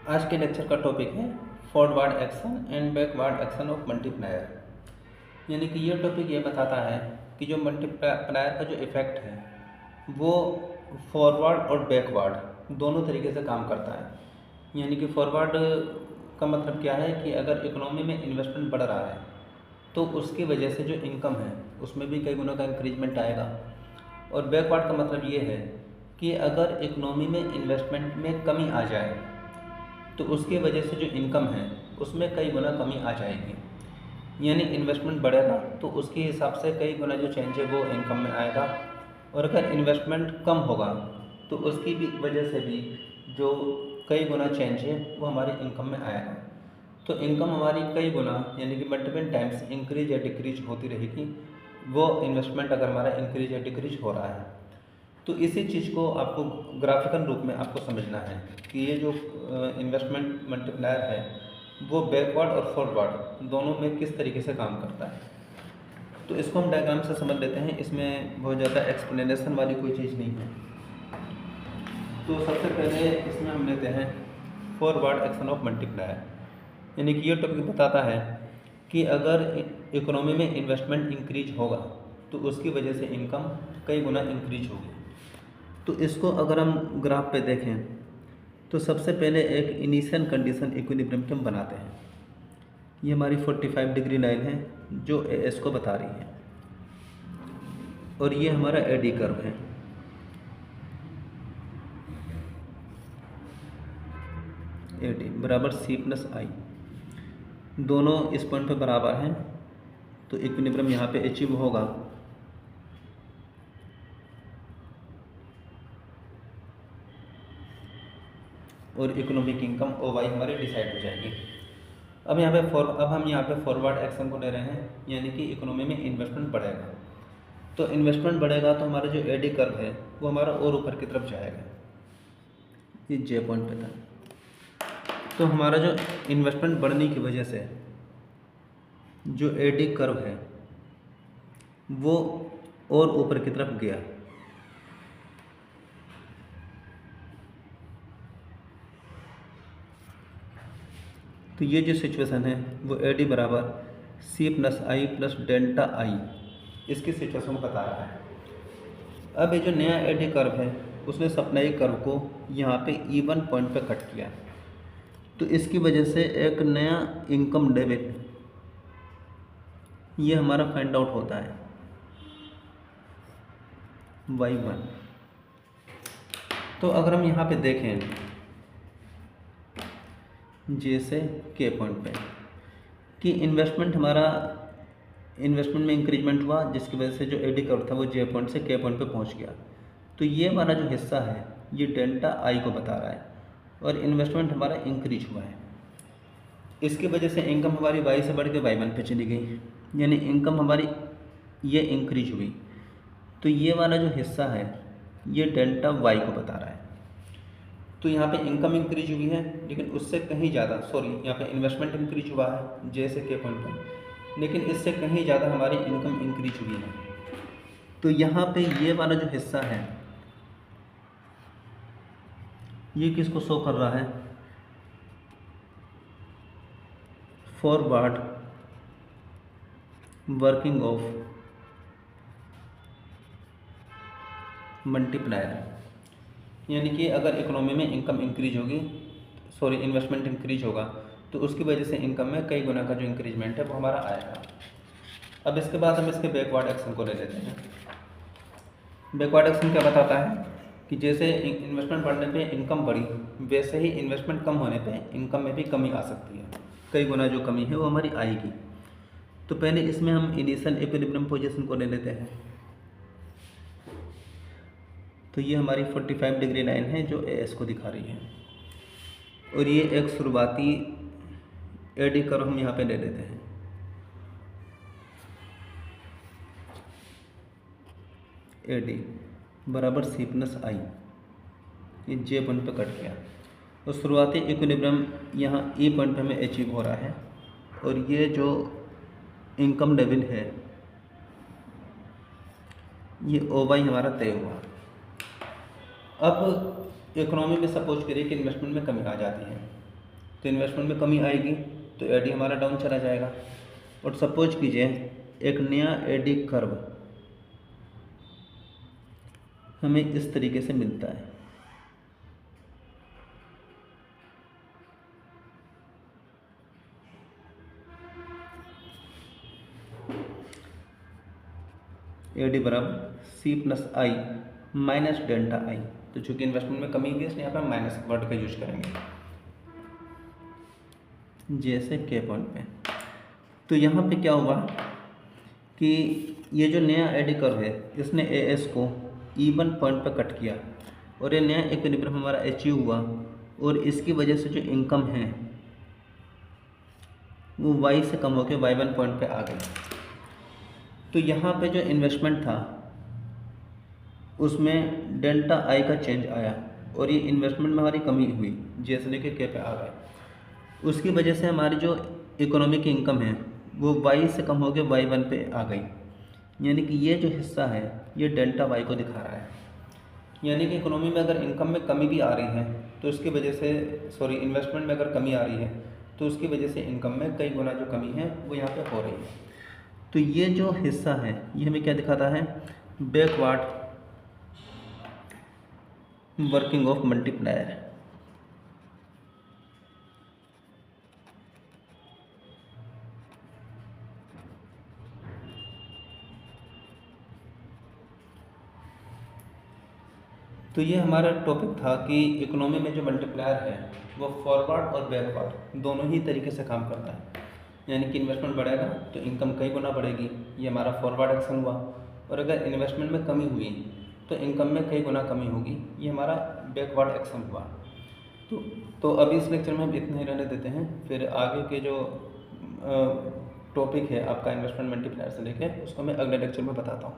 आज के लेक्चर का टॉपिक है forward action and backward action of multiplier. यानी कि ये टॉपिक ये बताता है कि जो मल्टीप्लायर का जो इफ़ेक्ट है वो फॉरवर्ड और बैकवर्ड दोनों तरीके से काम करता है। यानी कि फॉरवर्ड का मतलब क्या है कि अगर इकोनॉमी में इन्वेस्टमेंट बढ़ रहा है तो उसकी वजह से जो इनकम है उसमें भी कई गुना का इंक्रीजमेंट आएगा। और बैकवर्ड का मतलब ये है कि अगर इकोनॉमी में इन्वेस्टमेंट में कमी आ जाए तो उसकी वजह से जो इनकम है उसमें कई गुना कमी आ जाएगी। यानी इन्वेस्टमेंट बढ़ेगा तो उसके हिसाब से कई गुना जो चेंज है वो इनकम में आएगा, और अगर इन्वेस्टमेंट कम होगा तो उसकी भी वजह से भी जो कई गुना चेंज है वो हमारी इनकम में आएगा। तो इनकम हमारी कई गुना यानी कि मल्टीपल टाइम्स इंक्रीज या डिक्रीज होती रहेगी, वो इन्वेस्टमेंट अगर हमारा इंक्रीज या डिक्रीज हो रहा है। तो इसी चीज़ को आपको ग्राफिकल रूप में आपको समझना है कि ये जो इन्वेस्टमेंट मल्टीप्लायर है वो बैकवर्ड और फॉरवर्ड दोनों में किस तरीके से काम करता है। तो इसको हम डायग्राम से समझ लेते हैं, इसमें बहुत ज़्यादा एक्सप्लेनेशन वाली कोई चीज़ नहीं है। तो सबसे पहले इसमें हम लेते हैं फॉरवर्ड एक्शन ऑफ मल्टीप्लायर। यानी कि ये टॉपिक बताता है कि अगर इकोनॉमी में इन्वेस्टमेंट इंक्रीज होगा तो उसकी वजह से इनकम कई गुना इंक्रीज होगी। तो इसको अगर हम ग्राफ पे देखें तो सबसे पहले एक इनिशियल कंडीशन इक्विलिब्रियम की हम बनाते हैं। ये हमारी 45 डिग्री लाइन है जो एस को बता रही है, और ये हमारा एडी कर्व है। एडी बराबर सी प्लस आई, दोनों इस पॉइंट पे बराबर हैं तो इक्विलिब्रियम यहाँ पे अचीव होगा। और इकोनॉमिक इनकम ओ वाई हमारी डिसाइड हो जाएगी। अब हम यहाँ पे फॉरवर्ड एक्शन को ले रहे हैं, यानी कि इकोनॉमी में इन्वेस्टमेंट बढ़ेगा। तो इन्वेस्टमेंट बढ़ेगा तो हमारा जो एडी कर्व है वो हमारा और ऊपर की तरफ जाएगा, ये जे पॉइंट पे था। तो हमारा जो इन्वेस्टमेंट बढ़ने की वजह से जो एडी कर्व है वो और ऊपर की तरफ गया। तो ये जो सिचुएशन है वो एडी बराबर C plus I plus delta I, इसकी सिचुएशन को बता रहा है। अब ये जो नया एडी कर्व है उसने सप्लाई कर्व को यहाँ पे E1 पॉइंट पे कट किया, तो इसकी वजह से एक नया इनकम लेवल ये हमारा फाइंड आउट होता है Y1। तो अगर हम यहाँ पे देखें जे से के पॉइंट पे कि इन्वेस्टमेंट में इंक्रीजमेंट हुआ, जिसकी वजह से जो एडी कर्व था वो जे पॉइंट से के पॉइंट पे पहुँच गया। तो ये हमारा जो हिस्सा है ये डेल्टा आई को बता रहा है, और इन्वेस्टमेंट हमारा इंक्रीज हुआ है। इसकी वजह से इनकम हमारी वाई से बढ़ के Y1 पे चली गई, यानी इनकम हमारी ये इंक्रीज हुई। तो ये वाला जो हिस्सा है ये डेल्टा वाई को बता रहा है। तो यहाँ पे इनकम इंक्रीज हुई है, लेकिन उससे कहीं ज़्यादा यहाँ पे इन्वेस्टमेंट इंक्रीज हुआ है जे से के पॉइंट पर, लेकिन इससे कहीं ज़्यादा हमारी इनकम इंक्रीज हुई है। तो यहाँ पे ये वाला जो हिस्सा है ये किसको शो कर रहा है, फॉरवर्ड वर्किंग ऑफ मल्टीप्लायर। यानी कि अगर इकोनॉमी में इनकम इंक्रीज होगी, इन्वेस्टमेंट इंक्रीज होगा तो उसकी वजह से इनकम में कई गुना का जो इंक्रीजमेंट है वो हमारा आएगा। अब इसके बाद हम इसके बैकवर्ड एक्शन को ले लेते हैं। बैकवर्ड एक्शन क्या बताता है कि जैसे इन्वेस्टमेंट बढ़ने पे इनकम बढ़ी, वैसे ही इन्वेस्टमेंट कम होने पे इनकम में भी कमी आ सकती है, कई गुना जो कमी है वो हमारी आएगी। तो पहले इसमें हम इनिशियल इक्विलिब्रियम पोजीशन को ले लेते हैं। तो ये हमारी 45 डिग्री लाइन है जो एस को दिखा रही है, और ये एक शुरुआती एडी कर्व हम यहाँ पे ले लेते हैं। एडी बराबर सी प्लस आई, ये जे पॉइंट पे कट गया, और शुरुआती इक्विलिब्रियम यहाँ ई पॉइंट पे हमें अचीव हो रहा है, और ये जो इनकम लेवल है ये ओ वाई हमारा तय हुआ। अब इकोनॉमी में सपोज करिए कि इन्वेस्टमेंट में कमी आ जाती है, तो इन्वेस्टमेंट में कमी आएगी तो एडी हमारा डाउन चला जाएगा। और सपोज कीजिए एक नया एडी कर्व हमें इस तरीके से मिलता है। एडी बराबर C plus I minus delta I. तो चूंकि इन्वेस्टमेंट में कमी हुई है इसलिए यहाँ पर माइनस वर्ड का यूज करेंगे, जैसे के पॉइंट पे। तो यहाँ पे क्या हुआ कि ये जो नया एडी कर्व है इसने ए एस को इवन पॉइंट पर कट किया और ये नया इक्विलिब्रियम हमारा अचीव हुआ, और इसकी वजह से जो इनकम है वो वाई से कम होकर y1 पॉइंट पे आ गई। तो यहाँ पे जो इन्वेस्टमेंट था उसमें डेल्टा आई का चेंज आया और ये इन्वेस्टमेंट में हमारी कमी हुई, जैसे लेके के पे आ गए। उसकी वजह से हमारी जो इकोनॉमी की इनकम है वो वाई से कम होकर y1 पे आ गई। यानी कि ये जो हिस्सा है ये डेल्टा वाई को दिखा रहा है। यानी कि इकोनॉमी में अगर इनकम में कमी भी आ रही है तो उसकी वजह से इन्वेस्टमेंट में अगर कमी आ रही है तो उसकी वजह से इनकम में कई गुना जो कमी है वो यहाँ पे हो रही है। तो ये जो हिस्सा है ये हमें क्या दिखाता है, बैकवर्ड वर्किंग ऑफ मल्टीप्लायर। तो ये हमारा टॉपिक था कि इकोनॉमी में जो मल्टीप्लायर है वो फॉरवर्ड और बैकवर्ड दोनों ही तरीके से काम करता है। यानी कि इन्वेस्टमेंट बढ़ेगा तो इनकम कई गुना बढ़ेगी, ये हमारा फॉरवर्ड एक्शन हुआ। और अगर इन्वेस्टमेंट में कमी हुई तो इनकम में कई गुना कमी होगी, ये हमारा बैकवर्ड एक्शन हुआ। तो अभी इस लेक्चर में हम इतना ही रहने देते हैं। फिर आगे के जो टॉपिक है आपका इन्वेस्टमेंट मल्टीप्लायर से लेके उसको मैं अगले लेक्चर में बताता हूँ।